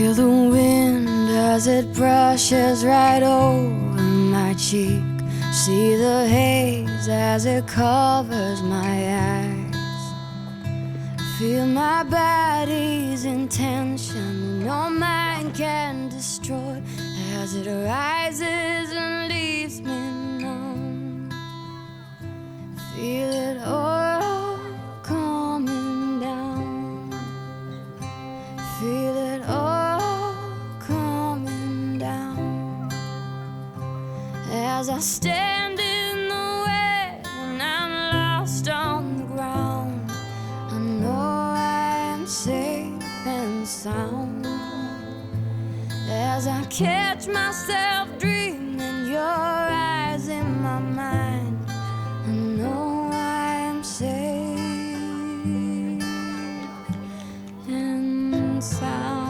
Feel the wind as it brushes right over my cheek. See the haze as it covers my eyes. Feel my body's intention, no mind can destroy, as it rises and leaves me numb. Feel it all coming down. Feel it all coming down. As I stand in the wet and I'm lost on the ground, I know I am safe and sound. As I catch myself dreaming, your eyes in my mind, I know I am safe and sound.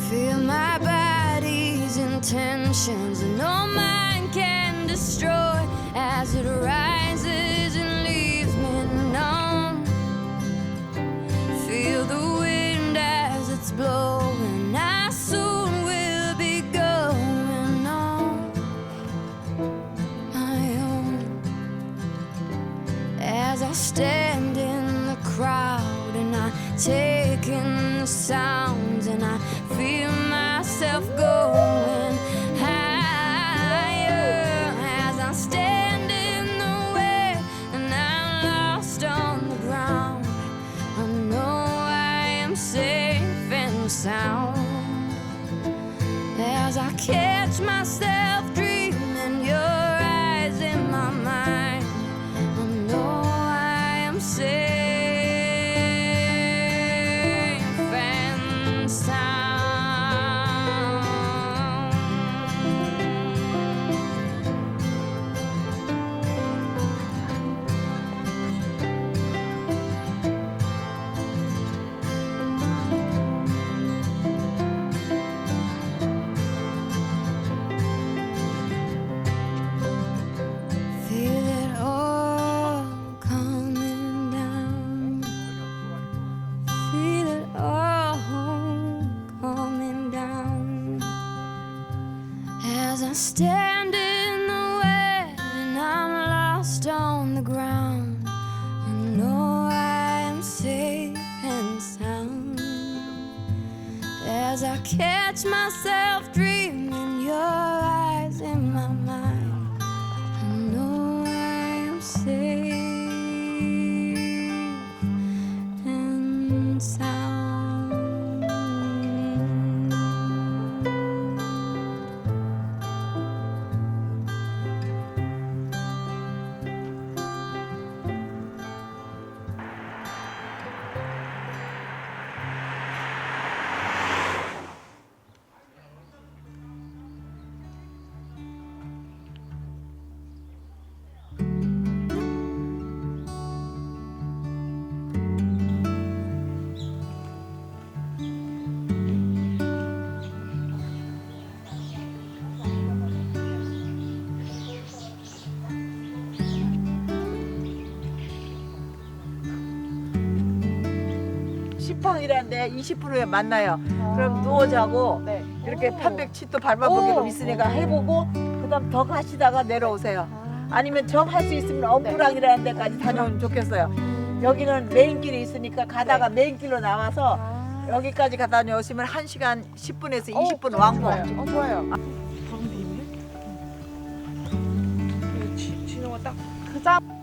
Feel my body's intentions, and no mind can destroy, as it rises and leaves me numb. Feel the wind as it's blowing, I soon will be going on my own. As I stand in the crowd and I take in the sounds, and I feel myself going higher. As I stand in the way and I'm lost on the ground, I know I am safe and sound. As I catch myself dreaming, your eyes in my mind, I know I am safe and sound. Feel it all coming down. Feel it all coming down. As I stand in the wet and I'm lost on the ground, I know I am safe and sound. As I catch myself dreaming, your eyes in my mind, I know I am safe and sound. 시팡이라는데 20분 후에 만나요. 그럼 누워 자고 네. 이렇게 편백치도 밟아보기로 있으니까 해보고 그다음 더 가시다가 내려오세요. 아니면 정 할 수 있으면 엄프랑이라는 데까지 다녀오면 좋겠어요. 여기는 메인길이 있으니까 가다가 메인길로 나와서 여기까지 가다 다녀오시면 1시간 10분에서 20분 왕복. 좋아요. 그럼 비밀? 진호가 딱 그 짬.